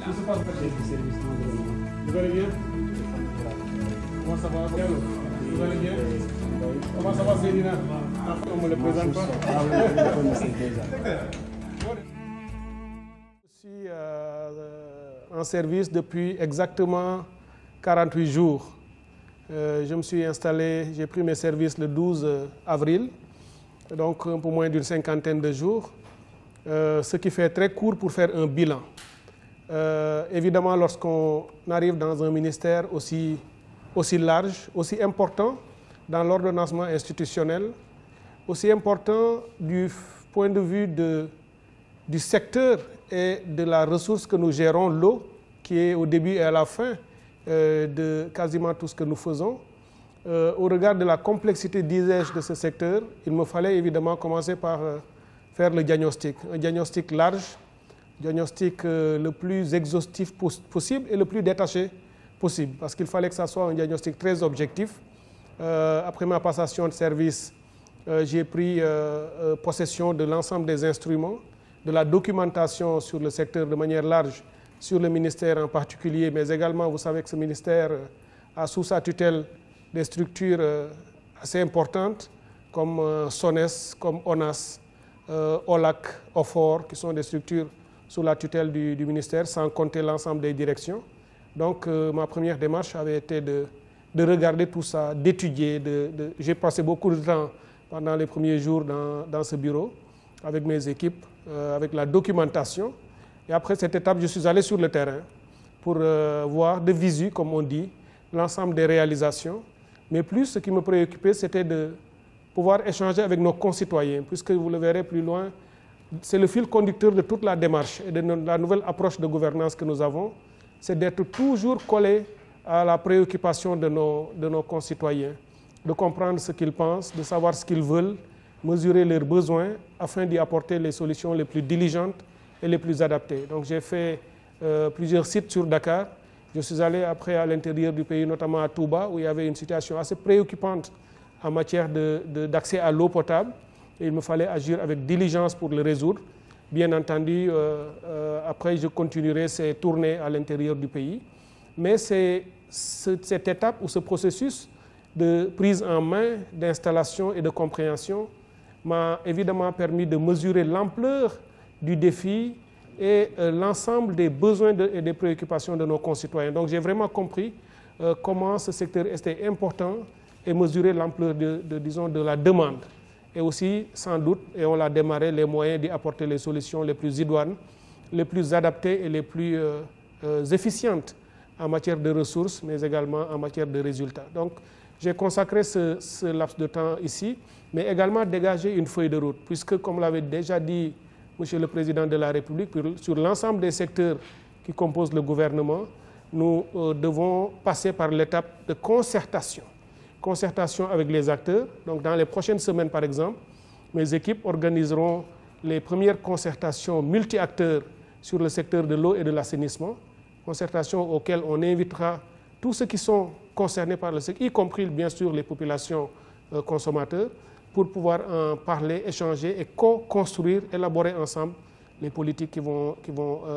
Tout se passe bien du service d'environnement. Vous allez bien? Comment ça va? Vous allez bien? Comment ça va, Céline? On me le présente pas. Ah oui, je le connaissais déjà. Je suis en service depuis exactement 48 jours. Je me suis installé, j'ai pris mes services le 12 avril, donc un peu moins d'une cinquantaine de jours, ce qui fait très court pour faire un bilan. Évidemment, lorsqu'on arrive dans un ministère aussi large, aussi important dans l'ordonnancement institutionnel, aussi important du point de vue du secteur et de la ressource que nous gérons, l'eau, qui est au début et à la fin de quasiment tout ce que nous faisons. Au regard de la complexité d'usage de ce secteur, il me fallait évidemment commencer par faire le diagnostic. Un diagnostic large, diagnostic le plus exhaustif possible et le plus détaché possible, parce qu'il fallait que ça soit un diagnostic très objectif. Après ma passation de service, j'ai pris possession de l'ensemble des instruments, de la documentation sur le secteur de manière large, sur le ministère en particulier, mais également, vous savez que ce ministère a sous sa tutelle des structures assez importantes comme SONES, comme ONAS, OLAC, OFOR, qui sont des structures sous la tutelle du ministère, sans compter l'ensemble des directions. Donc, ma première démarche avait été de regarder tout ça, d'étudier. J'ai passé beaucoup de temps pendant les premiers jours dans ce bureau, avec mes équipes, avec la documentation. Et après cette étape, je suis allé sur le terrain pour voir de visu, comme on dit, l'ensemble des réalisations. Mais plus, ce qui me préoccupait, c'était de pouvoir échanger avec nos concitoyens, puisque vous le verrez plus loin, c'est le fil conducteur de toute la démarche et de la nouvelle approche de gouvernance que nous avons, c'est d'être toujours collé à la préoccupation de nos concitoyens, de comprendre ce qu'ils pensent, de savoir ce qu'ils veulent, mesurer leurs besoins afin d'y apporter les solutions les plus diligentes et les plus adaptées. Donc j'ai fait plusieurs sites sur Dakar. Je suis allé après à l'intérieur du pays, notamment à Touba, où il y avait une situation assez préoccupante en matière d'accès à l'eau potable. Et il me fallait agir avec diligence pour le résoudre. Bien entendu, après je continuerai ces tournées à l'intérieur du pays. Mais c'est cette étape ou ce processus de prise en main, d'installation et de compréhension m'a évidemment permis de mesurer l'ampleur du défi et l'ensemble des besoins et des préoccupations de nos concitoyens. Donc j'ai vraiment compris comment ce secteur était important et mesurer l'ampleur de la demande. Et aussi, sans doute, et on l'a démarré, les moyens d'y apporter les solutions les plus idoines, les plus adaptées et les plus efficientes en matière de ressources, mais également en matière de résultats. Donc, j'ai consacré ce laps de temps ici, mais également dégager une feuille de route, puisque, comme l'avait déjà dit Monsieur le Président de la République, sur l'ensemble des secteurs qui composent le gouvernement, nous devons passer par l'étape de concertation. Concertation avec les acteurs. Donc, dans les prochaines semaines, par exemple, mes équipes organiseront les premières concertations multi-acteurs sur le secteur de l'eau et de l'assainissement, concertations auxquelles on invitera tous ceux qui sont concernés par le secteur, y compris bien sûr les populations consommateurs, pour pouvoir en parler, échanger et co-construire, élaborer ensemble les politiques qui vont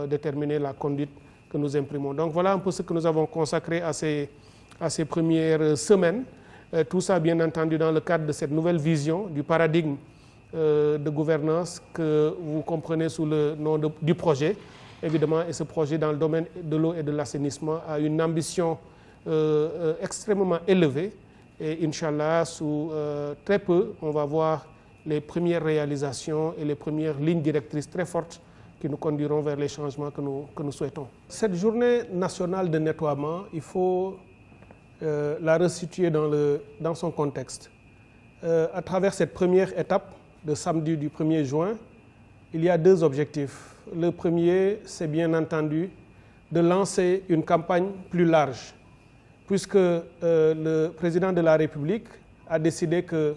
déterminer la conduite que nous imprimons. Donc voilà un peu ce que nous avons consacré à ces premières semaines. Tout ça, bien entendu, dans le cadre de cette nouvelle vision du paradigme de gouvernance que vous comprenez sous le nom du projet. Évidemment, et ce projet dans le domaine de l'eau et de l'assainissement a une ambition extrêmement élevée. Et Inch'Allah, sous très peu, on va voir les premières réalisations et les premières lignes directrices très fortes qui nous conduiront vers les changements que nous souhaitons. Cette journée nationale de nettoiement, il faut la resituer dans son contexte. À travers cette première étape de samedi du 1er juin, il y a deux objectifs. Le premier, c'est bien entendu de lancer une campagne plus large, puisque le président de la République a décidé que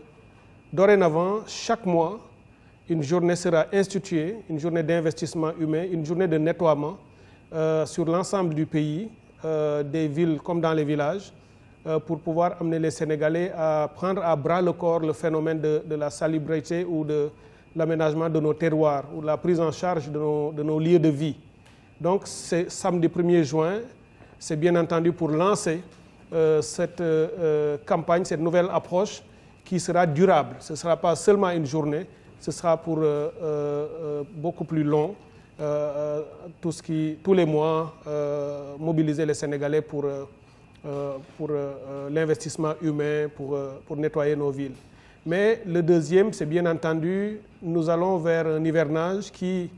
dorénavant, chaque mois, une journée sera instituée, une journée d'investissement humain, une journée de nettoiement sur l'ensemble du pays, des villes comme dans les villages, pour pouvoir amener les Sénégalais à prendre à bras le corps le phénomène de la salubrité ou de l'aménagement de nos terroirs ou la prise en charge de nos lieux de vie. Donc, c'est samedi 1er juin, c'est bien entendu pour lancer cette campagne, cette nouvelle approche qui sera durable. Ce ne sera pas seulement une journée, ce sera pour beaucoup plus long. Tous les mois, mobiliser les Sénégalais pour l'investissement humain, pour nettoyer nos villes. Mais le deuxième, c'est bien entendu, nous allons vers un hivernage qui,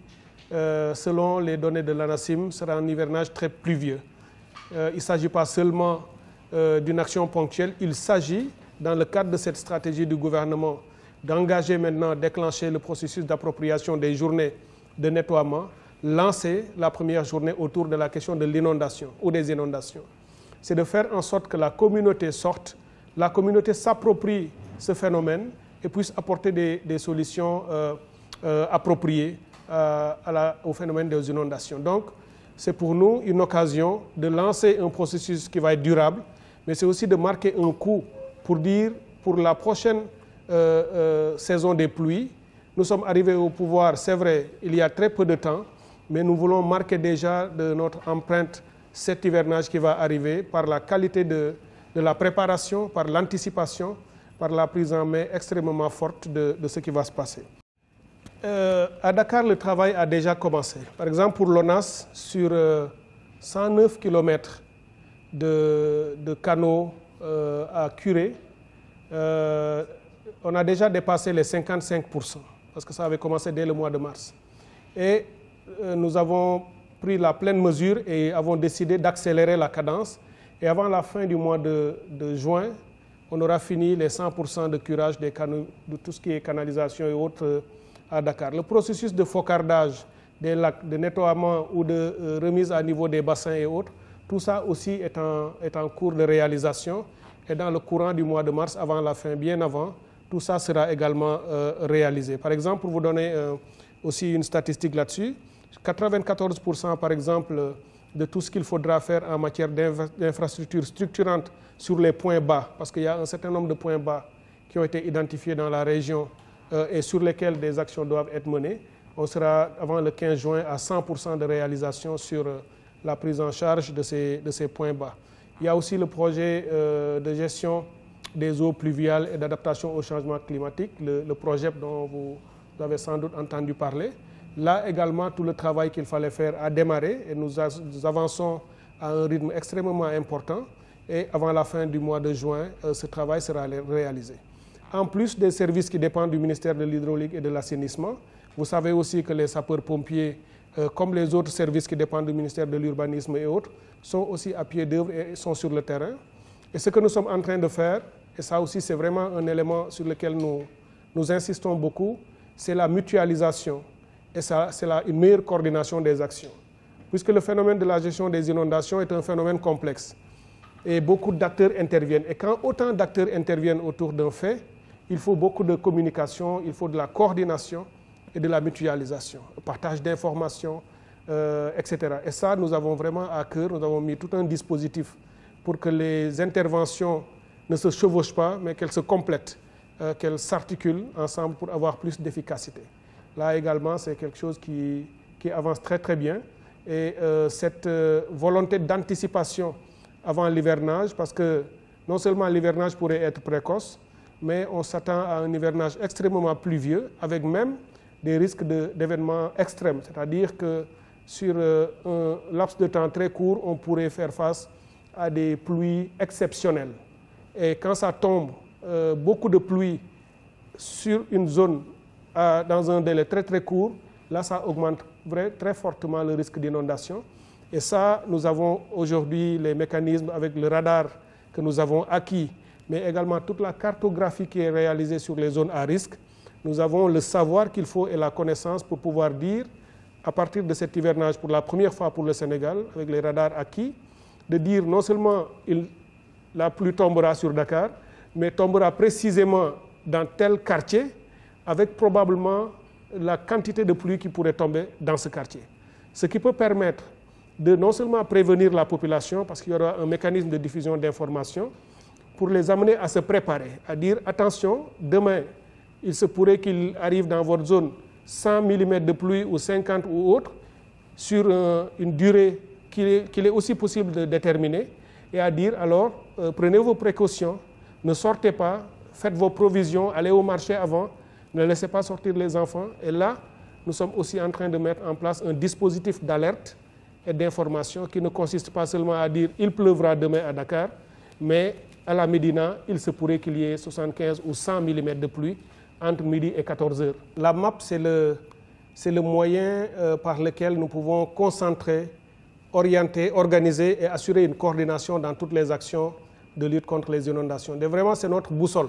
selon les données de l'ANACIM, sera un hivernage très pluvieux. Il ne s'agit pas seulement d'une action ponctuelle, il s'agit, dans le cadre de cette stratégie du gouvernement, d'engager maintenant, déclencher le processus d'appropriation des journées de nettoiement, lancer la première journée autour de la question de l'inondation ou des inondations. C'est de faire en sorte que la communauté sorte, la communauté s'approprie ce phénomène et puisse apporter des solutions appropriées au phénomène des inondations. Donc, c'est pour nous une occasion de lancer un processus qui va être durable, mais c'est aussi de marquer un coup pour dire, pour la prochaine saison des pluies, nous sommes arrivés au pouvoir, c'est vrai, il y a très peu de temps, mais nous voulons marquer déjà de notre empreinte cet hivernage qui va arriver par la qualité de la préparation, par l'anticipation, par la prise en main extrêmement forte de ce qui va se passer. À Dakar, le travail a déjà commencé. Par exemple, pour l'ONAS, sur 109 km de canaux à curer, on a déjà dépassé les 55%, parce que ça avait commencé dès le mois de mars. Et nous avons pris la pleine mesure et avons décidé d'accélérer la cadence. Et avant la fin du mois de juin, on aura fini les 100% de curage des canaux, de tout ce qui est canalisation et autres à Dakar. Le processus de focardage des lacs, de nettoiement ou de remise à niveau des bassins et autres, tout ça aussi est en cours de réalisation. Et dans le courant du mois de mars, avant la fin, bien avant, tout ça sera également réalisé. Par exemple, pour vous donner aussi une statistique là-dessus, 94% par exemple de tout ce qu'il faudra faire en matière d'infrastructures structurantes sur les points bas, parce qu'il y a un certain nombre de points bas qui ont été identifiés dans la région et sur lesquels des actions doivent être menées. On sera avant le 15 juin à 100% de réalisation sur la prise en charge de ces points bas. Il y a aussi le projet de gestion des eaux pluviales et d'adaptation au changement climatique, le projet dont vous avez sans doute entendu parler. Là également, tout le travail qu'il fallait faire a démarré et nous avançons à un rythme extrêmement important. Et avant la fin du mois de juin, ce travail sera réalisé. En plus des services qui dépendent du ministère de l'Hydraulique et de l'Assainissement, vous savez aussi que les sapeurs-pompiers, comme les autres services qui dépendent du ministère de l'Urbanisme et autres, sont aussi à pied d'œuvre et sont sur le terrain. Et ce que nous sommes en train de faire, et ça aussi c'est vraiment un élément sur lequel nous insistons beaucoup, c'est la mutualisation. Et ça, c'est une meilleure coordination des actions. Puisque le phénomène de la gestion des inondations est un phénomène complexe. Et beaucoup d'acteurs interviennent. Et quand autant d'acteurs interviennent autour d'un fait, il faut beaucoup de communication, il faut de la coordination et de la mutualisation, le partage d'informations, etc. Et ça, nous avons vraiment à cœur, nous avons mis tout un dispositif pour que les interventions ne se chevauchent pas, mais qu'elles se complètent, qu'elles s'articulent ensemble pour avoir plus d'efficacité. Là également, c'est quelque chose qui avance très très bien. Et cette volonté d'anticipation avant l'hivernage, parce que non seulement l'hivernage pourrait être précoce, mais on s'attend à un hivernage extrêmement pluvieux, avec même des risques d'événements extrêmes. C'est-à-dire que sur un laps de temps très court, on pourrait faire face à des pluies exceptionnelles. Et quand ça tombe, beaucoup de pluie sur une zone dans un délai très très court, là ça augmente très fortement le risque d'inondation. Et ça, nous avons aujourd'hui les mécanismes avec le radar que nous avons acquis, mais également toute la cartographie qui est réalisée sur les zones à risque. Nous avons le savoir qu'il faut et la connaissance pour pouvoir dire, à partir de cet hivernage pour la première fois pour le Sénégal, avec les radars acquis, de dire non seulement la pluie tombera sur Dakar, mais tombera précisément dans tel quartier, avec probablement la quantité de pluie qui pourrait tomber dans ce quartier. Ce qui peut permettre de non seulement prévenir la population, parce qu'il y aura un mécanisme de diffusion d'informations, pour les amener à se préparer, à dire attention, demain, il se pourrait qu'il arrive dans votre zone 100 mm de pluie ou 50 ou autre, sur une durée qu'il est aussi possible de déterminer et à dire alors prenez vos précautions, ne sortez pas, faites vos provisions, allez au marché avant, ne laissez pas sortir les enfants. Et là, nous sommes aussi en train de mettre en place un dispositif d'alerte et d'information qui ne consiste pas seulement à dire il pleuvra demain à Dakar, mais à la Médina, il se pourrait qu'il y ait 75 ou 100 mm de pluie entre midi et 14 heures. La MAP, c'est le moyen par lequel nous pouvons concentrer, orienter, organiser et assurer une coordination dans toutes les actions de lutte contre les inondations. Et vraiment, c'est notre boussole.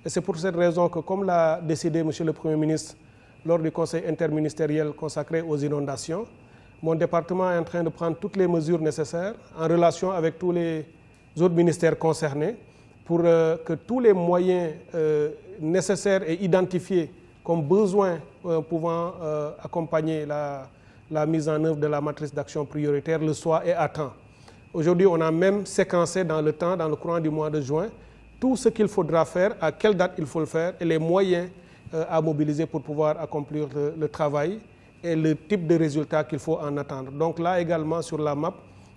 Et c'est pour cette raison que, comme l'a décidé M. le Premier ministre lors du Conseil interministériel consacré aux inondations, mon département est en train de prendre toutes les mesures nécessaires en relation avec tous les autres ministères concernés pour que tous les moyens nécessaires et identifiés comme besoins pouvant accompagner la mise en œuvre de la matrice d'action prioritaire le soient et à temps. Aujourd'hui, on a même séquencé dans le temps, dans le courant du mois de juin, tout ce qu'il faudra faire, à quelle date il faut le faire et les moyens à mobiliser pour pouvoir accomplir le travail et le type de résultats qu'il faut en attendre. Donc là également sur la MAP,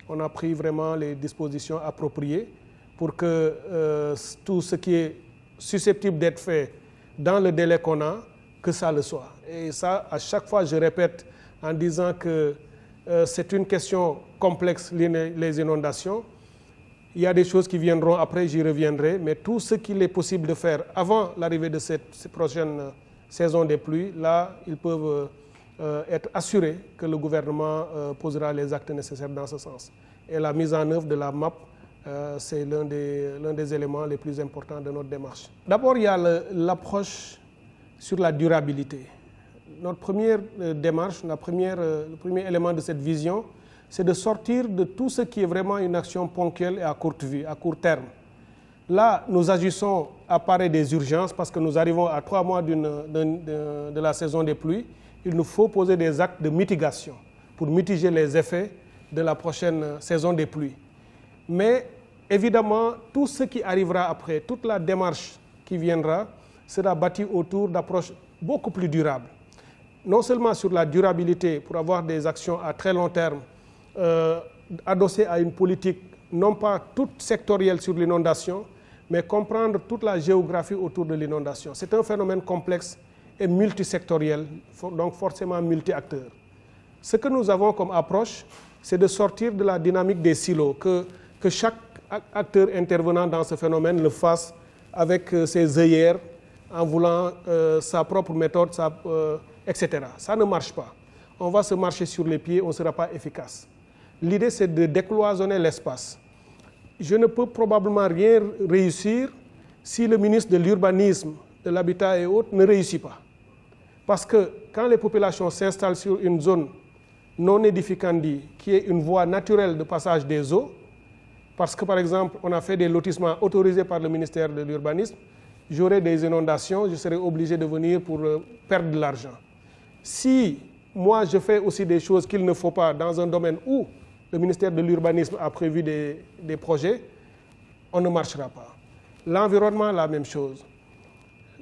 on a pris vraiment les dispositions appropriées pour que tout ce qui est susceptible d'être fait dans le délai qu'on a, que ça le soit. Et ça, à chaque fois, je répète en disant que c'est une question complexe, les inondations. Il y a des choses qui viendront après, j'y reviendrai, mais tout ce qu'il est possible de faire avant l'arrivée de cette prochaine saison des pluies, là, ils peuvent être assurés que le gouvernement posera les actes nécessaires dans ce sens. Et la mise en œuvre de la MAP, c'est l'un des éléments les plus importants de notre démarche. D'abord, il y a l'approche sur la durabilité. Notre première démarche, le premier élément de cette vision, c'est de sortir de tout ce qui est vraiment une action ponctuelle et à courte vue, à court terme. Là, nous agissons à parer des urgences parce que nous arrivons à 3 mois de la saison des pluies. Il nous faut poser des actes de mitigation pour mitiger les effets de la prochaine saison des pluies. Mais évidemment, tout ce qui arrivera après, toute la démarche qui viendra, sera bâtie autour d'approches beaucoup plus durables. Non seulement sur la durabilité pour avoir des actions à très long terme, adossées à une politique non pas toute sectorielle sur l'inondation, mais comprendre toute la géographie autour de l'inondation. C'est un phénomène complexe et multisectoriel, donc forcément multi-acteurs. Ce que nous avons comme approche, c'est de sortir de la dynamique des silos, que chaque acteur intervenant dans ce phénomène le fasse avec ses œillères, en voulant sa propre méthode, etc. Ça ne marche pas. On va se marcher sur les pieds, on ne sera pas efficace. L'idée, c'est de décloisonner l'espace. Je ne peux probablement rien réussir si le ministre de l'Urbanisme, de l'Habitat et autres ne réussit pas. Parce que quand les populations s'installent sur une zone non édificandi, qui est une voie naturelle de passage des eaux, parce que par exemple, on a fait des lotissements autorisés par le ministère de l'Urbanisme, j'aurai des inondations, je serai obligé de venir pour perdre de l'argent. Si moi je fais aussi des choses qu'il ne faut pas dans un domaine où le ministère de l'Urbanisme a prévu des projets, on ne marchera pas. L'environnement, la même chose.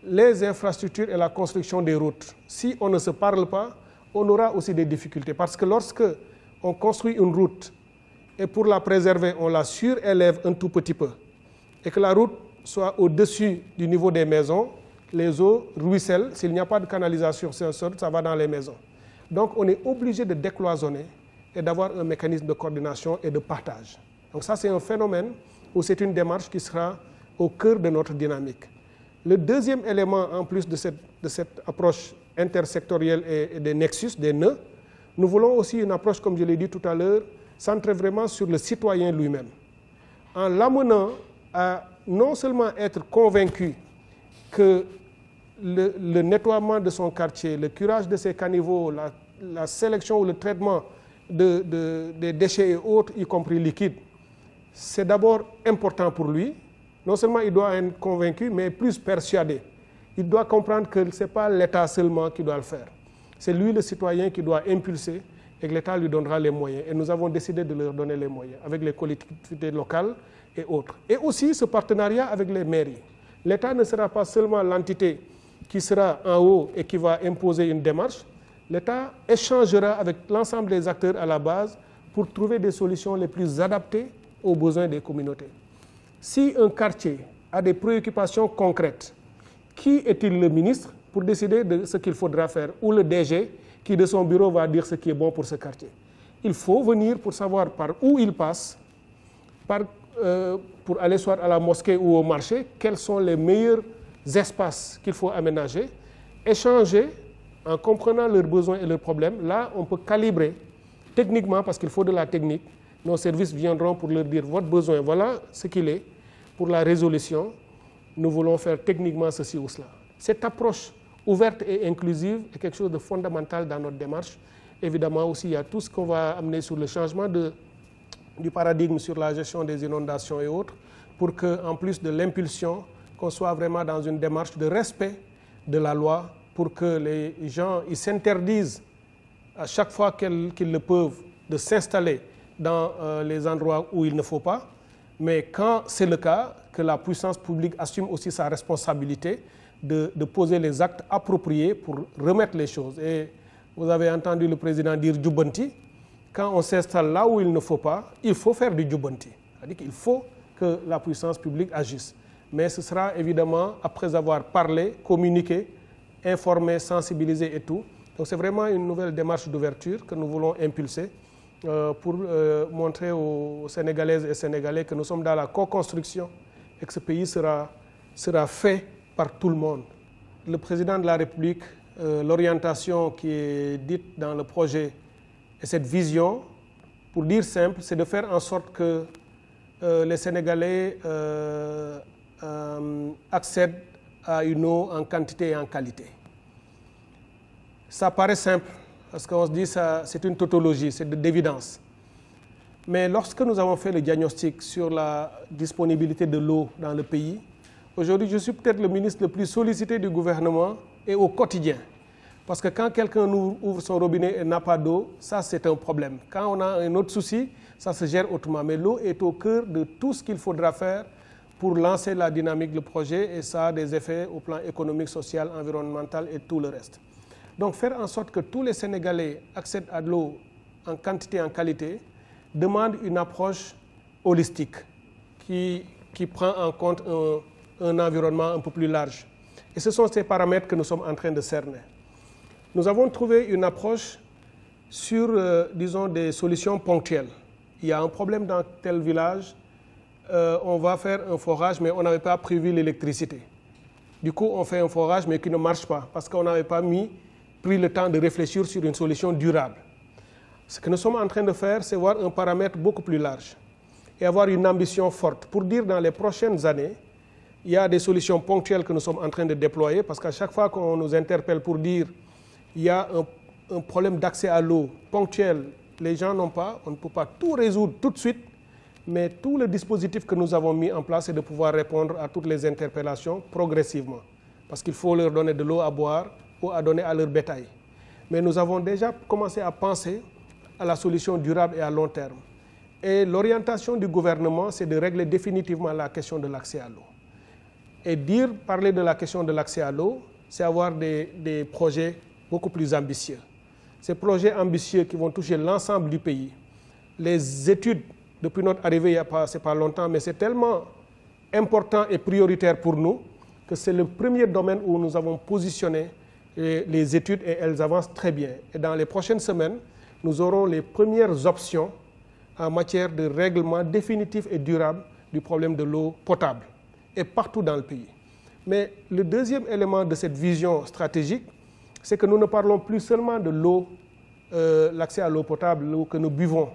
Les infrastructures et la construction des routes, si on ne se parle pas, on aura aussi des difficultés. Parce que lorsque on construit une route et pour la préserver, on la surélève un tout petit peu, et que la route soit au-dessus du niveau des maisons, les eaux ruissellent. S'il n'y a pas de canalisation sur le sol, ça va dans les maisons. Donc on est obligé de décloisonner et d'avoir un mécanisme de coordination et de partage. Donc ça, c'est un phénomène où c'est une démarche qui sera au cœur de notre dynamique. Le deuxième élément, en plus de cette approche intersectorielle et des nexus, des nœuds, nous voulons aussi une approche, comme je l'ai dit tout à l'heure, centrée vraiment sur le citoyen lui-même. En l'amenant à non seulement être convaincu que le nettoiement de son quartier, le curage de ses caniveaux, la sélection ou le traitement des déchets et autres, y compris liquides, c'est d'abord important pour lui. Non seulement il doit être convaincu, mais plus persuadé. Il doit comprendre que ce n'est pas l'État seulement qui doit le faire. C'est lui, le citoyen, qui doit impulser et que l'État lui donnera les moyens. Et nous avons décidé de leur donner les moyens avec les collectivités locales et autres. Et aussi ce partenariat avec les mairies. L'État ne sera pas seulement l'entité qui sera en haut et qui va imposer une démarche, l'État échangera avec l'ensemble des acteurs à la base pour trouver des solutions les plus adaptées aux besoins des communautés. Si un quartier a des préoccupations concrètes, qui est-il le ministre pour décider de ce qu'il faudra faire, ou le DG qui de son bureau va dire ce qui est bon pour ce quartier? Il faut venir pour savoir par où il passe, pour aller soit à la mosquée ou au marché, quels sont les meilleurs espaces qu'il faut aménager, échanger en comprenant leurs besoins et leurs problèmes. Là, on peut calibrer techniquement, parce qu'il faut de la technique. Nos services viendront pour leur dire votre besoin, voilà ce qu'il est. Pour la résolution, nous voulons faire techniquement ceci ou cela. Cette approche ouverte et inclusive est quelque chose de fondamental dans notre démarche. Évidemment aussi, il y a tout ce qu'on va amener sur le changement du paradigme sur la gestion des inondations et autres, pour qu'en plus de l'impulsion, qu'on soit vraiment dans une démarche de respect de la loi, pour que les gens s'interdisent à chaque fois qu'ils le peuvent de s'installer dans les endroits où il ne faut pas. Mais quand c'est le cas, que la puissance publique assume aussi sa responsabilité de poser les actes appropriés pour remettre les choses. Et vous avez entendu le président dire Djubanti. Quand on s'installe là où il ne faut pas, il faut faire du Djubanti. C'est-à-dire qu'il faut que la puissance publique agisse. Mais ce sera évidemment après avoir parlé, communiqué, informé, sensibilisé et tout. Donc c'est vraiment une nouvelle démarche d'ouverture que nous voulons impulser pour montrer aux Sénégalaises et Sénégalais que nous sommes dans la co-construction et que ce pays sera fait par tout le monde. Le président de la République, l'orientation qui est dite dans le projet et cette vision, pour dire simple, c'est de faire en sorte que les Sénégalais accèdent à une eau en quantité et en qualité. Ça paraît simple, parce qu'on se dit que c'est une tautologie, c'est d'évidence. Mais lorsque nous avons fait le diagnostic sur la disponibilité de l'eau dans le pays, aujourd'hui je suis peut-être le ministre le plus sollicité du gouvernement et au quotidien. Parce que quand quelqu'un nous ouvre son robinet et n'a pas d'eau, ça c'est un problème. Quand on a un autre souci, ça se gère autrement. Mais l'eau est au cœur de tout ce qu'il faudra faire pour lancer la dynamique du projet, et ça a des effets au plan économique, social, environnemental et tout le reste. Donc faire en sorte que tous les Sénégalais accèdent à de l'eau en quantité et en qualité demande une approche holistique qui prend en compte un environnement un peu plus large. Et ce sont ces paramètres que nous sommes en train de cerner. Nous avons trouvé une approche sur, disons, des solutions ponctuelles. Il y a un problème dans tel village, on va faire un forage, mais on n'avait pas prévu l'électricité. Du coup, on fait un forage, mais qui ne marche pas, parce qu'on n'avait pas pris le temps de réfléchir sur une solution durable. Ce que nous sommes en train de faire, c'est voir un paramètre beaucoup plus large et avoir une ambition forte pour dire dans les prochaines années, il y a des solutions ponctuelles que nous sommes en train de déployer, parce qu'à chaque fois qu'on nous interpelle pour dire il y a un problème d'accès à l'eau ponctuel, les gens n'ont pas, on ne peut pas tout résoudre tout de suite, mais tout le dispositif que nous avons mis en place, c'est de pouvoir répondre à toutes les interpellations progressivement, parce qu'il faut leur donner de l'eau à boire ou à donner à leur bétail. Mais nous avons déjà commencé à penser à la solution durable et à long terme. Et l'orientation du gouvernement, c'est de régler définitivement la question de l'accès à l'eau. Et parler de la question de l'accès à l'eau, c'est avoir des projets beaucoup plus ambitieux. Ces projets ambitieux qui vont toucher l'ensemble du pays. Les études, depuis notre arrivée, il n'y a pas longtemps, mais c'est tellement important et prioritaire pour nous que c'est le premier domaine où nous avons positionné les études et elles avancent très bien. Et dans les prochaines semaines, nous aurons les premières options en matière de règlement définitif et durable du problème de l'eau potable et partout dans le pays. Mais le deuxième élément de cette vision stratégique, c'est que nous ne parlons plus seulement de l'eau, l'accès à l'eau potable, l'eau que nous buvons.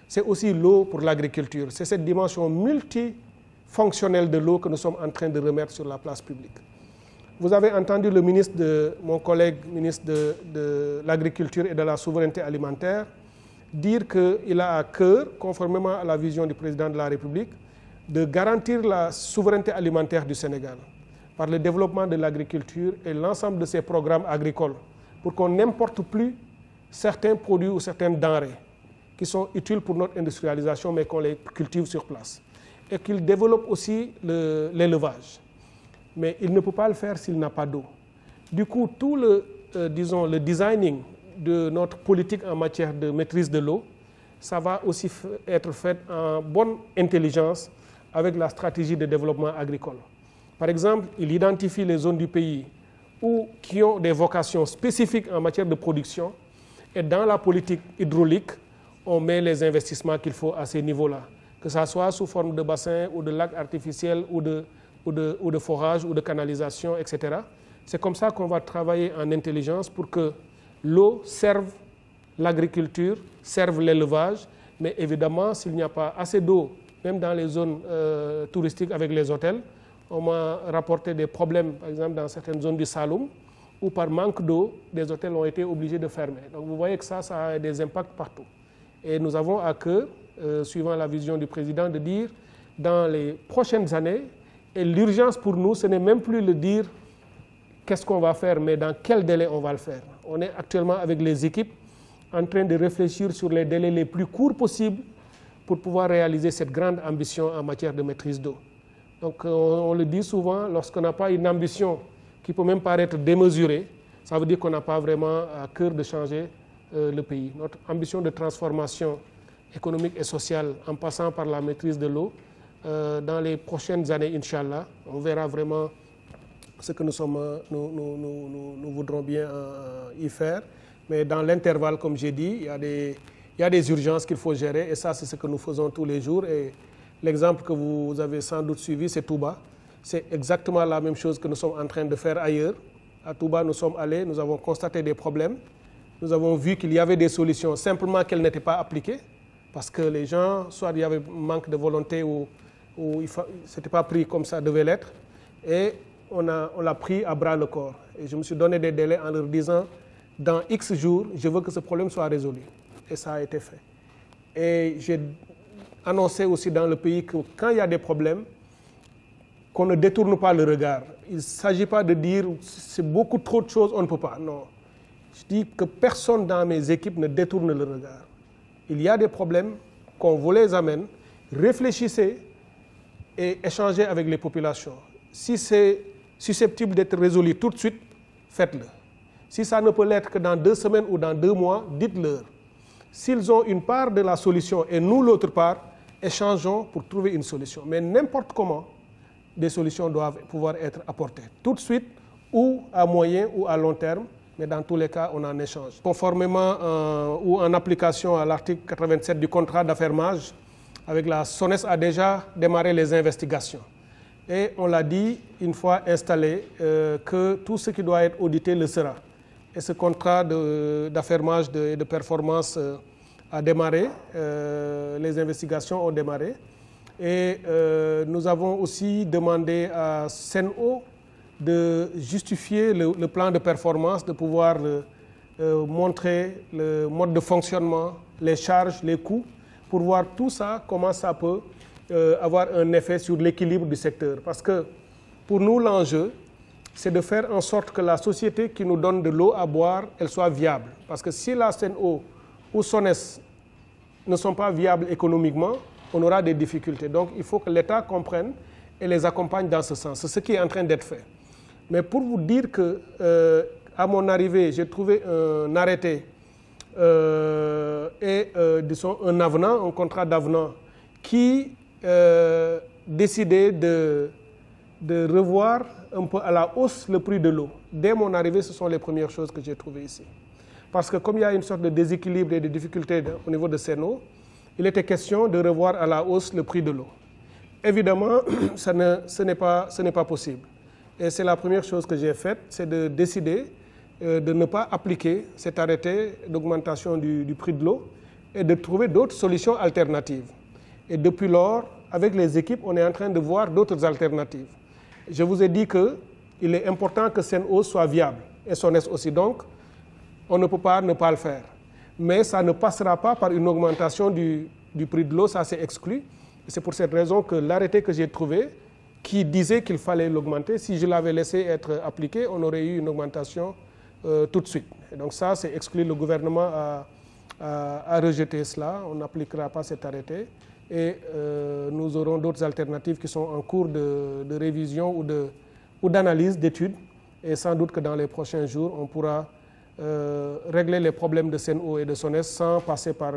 C'est aussi l'eau pour l'agriculture. C'est cette dimension multifonctionnelle de l'eau que nous sommes en train de remettre sur la place publique. Vous avez entendu mon collègue ministre de l'Agriculture et de la Souveraineté alimentaire dire qu'il a à cœur, conformément à la vision du président de la République, de garantir la souveraineté alimentaire du Sénégal par le développement de l'agriculture et l'ensemble de ses programmes agricoles pour qu'on n'importe plus certains produits ou certaines denrées qui sont utiles pour notre industrialisation mais qu'on les cultive sur place. Et qu'il développe aussi l'élevage. Mais il ne peut pas le faire s'il n'a pas d'eau. Du coup, tout le designing de notre politique en matière de maîtrise de l'eau, ça va aussi être fait en bonne intelligence avec la stratégie de développement agricole. Par exemple, il identifie les zones du pays qui ont des vocations spécifiques en matière de production, et dans la politique hydraulique, on met les investissements qu'il faut à ces niveaux-là, que ce soit sous forme de bassins ou de lacs artificiels ou de forages ou de canalisation, etc. C'est comme ça qu'on va travailler en intelligence pour que l'eau serve l'agriculture, serve l'élevage, mais évidemment, s'il n'y a pas assez d'eau, même dans les zones touristiques avec les hôtels, on m'a rapporté des problèmes, par exemple dans certaines zones du Saloum, où par manque d'eau, des hôtels ont été obligés de fermer. Donc vous voyez que ça a des impacts partout. Et nous avons à cœur, suivant la vision du président, de dire dans les prochaines années, et l'urgence pour nous, ce n'est même plus le dire qu'est-ce qu'on va faire, mais dans quel délai on va le faire. On est actuellement avec les équipes en train de réfléchir sur les délais les plus courts possibles pour pouvoir réaliser cette grande ambition en matière de maîtrise d'eau. Donc on le dit souvent, lorsqu'on n'a pas une ambition qui peut même paraître démesurée, ça veut dire qu'on n'a pas vraiment à cœur de changer le pays. Notre ambition de transformation économique et sociale en passant par la maîtrise de l'eau, dans les prochaines années, Inch'Allah, on verra vraiment ce que nous voudrons bien y faire. Mais dans l'intervalle, comme j'ai dit, il y a des urgences qu'il faut gérer, et ça, c'est ce que nous faisons tous les jours. Et l'exemple que vous avez sans doute suivi, c'est Touba. C'est exactement la même chose que nous sommes en train de faire ailleurs. À Touba, nous sommes allés, nous avons constaté des problèmes. Nous avons vu qu'il y avait des solutions, simplement qu'elles n'étaient pas appliquées, parce que les gens, soit il y avait manque de volonté ou ce n'était pas pris comme ça devait l'être. Et on l'a pris à bras le corps. Et je me suis donné des délais en leur disant, dans X jours, je veux que ce problème soit résolu. Et ça a été fait. Et j'ai annoncé aussi dans le pays que quand il y a des problèmes, qu'on ne détourne pas le regard. Il ne s'agit pas de dire c'est beaucoup trop de choses, on ne peut pas. Non. Je dis que personne dans mes équipes ne détourne le regard. Il y a des problèmes, qu'on vous les amène, réfléchissez et échangez avec les populations. Si c'est susceptible d'être résolu tout de suite, faites-le. Si ça ne peut l'être que dans 2 semaines ou dans 2 mois, dites-leur. S'ils ont une part de la solution et nous l'autre part, échangeons pour trouver une solution. Mais n'importe comment, des solutions doivent pouvoir être apportées. Tout de suite, ou à moyen ou à long terme, mais dans tous les cas, on en échange. Conformément ou en application à l'article 87 du contrat d'affermage, avec la SONES a déjà démarré les investigations. Et on l'a dit, une fois installé, que tout ce qui doit être audité le sera. Et ce contrat d'affermage et de performance a démarré, les investigations ont démarré. Et nous avons aussi demandé à Sen'Eau de justifier le plan de performance, de pouvoir montrer le mode de fonctionnement, les charges, les coûts, pour voir tout ça, comment ça peut avoir un effet sur l'équilibre du secteur. Parce que pour nous, l'enjeu, c'est de faire en sorte que la société qui nous donne de l'eau à boire, elle soit viable. Parce que si la Sen'Eau ou SONES ne sont pas viables économiquement, on aura des difficultés. Donc il faut que l'État comprenne et les accompagne dans ce sens. C'est ce qui est en train d'être fait. Mais pour vous dire que, à mon arrivée, j'ai trouvé un arrêté disons un avenant, un contrat d'avenant qui décidait de revoir un peu à la hausse le prix de l'eau. Dès mon arrivée, ce sont les premières choses que j'ai trouvées ici. Parce que comme il y a une sorte de déséquilibre et de difficulté au niveau de Sen'Eau, il était question de revoir à la hausse le prix de l'eau. Évidemment, ce n'est pas possible. Et c'est la première chose que j'ai faite, c'est de décider de ne pas appliquer cet arrêté d'augmentation du prix de l'eau et de trouver d'autres solutions alternatives. Et depuis lors, avec les équipes, on est en train de voir d'autres alternatives. Je vous ai dit qu'il est important que Sen'Eau soit viable, et SONES aussi. Donc, on ne peut pas ne pas le faire. Mais ça ne passera pas par une augmentation du prix de l'eau, ça c'est exclu. C'est pour cette raison que l'arrêté que j'ai trouvé, qui disait qu'il fallait l'augmenter, si je l'avais laissé être appliqué, on aurait eu une augmentation tout de suite. Et donc ça, c'est exclu. Le gouvernement a rejeté cela. On n'appliquera pas cet arrêté. Et nous aurons d'autres alternatives qui sont en cours de révision ou d'analyse, d'études. Et sans doute que dans les prochains jours, on pourra régler les problèmes de Sen'Eau et de SONES sans passer par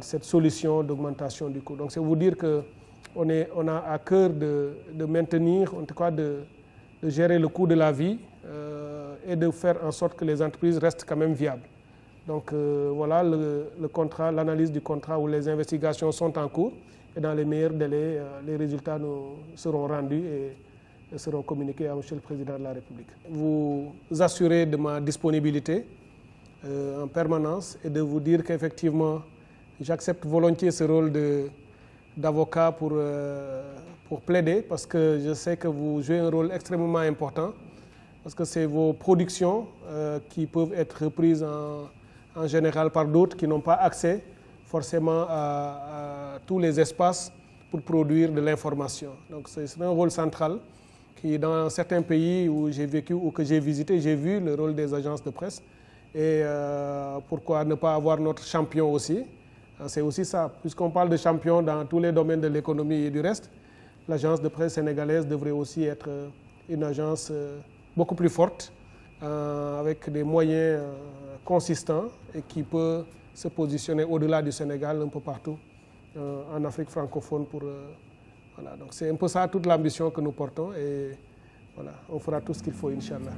cette solution d'augmentation du coût. Donc c'est vous dire qu'on a à cœur de maintenir, en tout cas de gérer le coût de la vie et de faire en sorte que les entreprises restent quand même viables. Donc voilà le contrat, l'analyse du contrat où les investigations sont en cours et dans les meilleurs délais, les résultats nous seront rendus et seront communiqués à Monsieur le Président de la République. Vous assurez de ma disponibilité en permanence et de vous dire qu'effectivement, j'accepte volontiers ce rôle d'avocat pour plaider parce que je sais que vous jouez un rôle extrêmement important parce que c'est vos productions qui peuvent être reprises en général par d'autres qui n'ont pas accès forcément à tous les espaces pour produire de l'information. Donc c'est un rôle central qui, dans certains pays où j'ai vécu ou que j'ai visité, j'ai vu le rôle des agences de presse. Et pourquoi ne pas avoir notre champion aussi? C'est aussi ça. Puisqu'on parle de champion dans tous les domaines de l'économie et du reste, l'agence de presse sénégalaise devrait aussi être une agence beaucoup plus forte, avec des moyens consistants et qui peut se positionner au-delà du Sénégal, un peu partout en Afrique francophone. Voilà. Donc c'est un peu ça toute l'ambition que nous portons et voilà, on fera tout ce qu'il faut, Inch'Allah.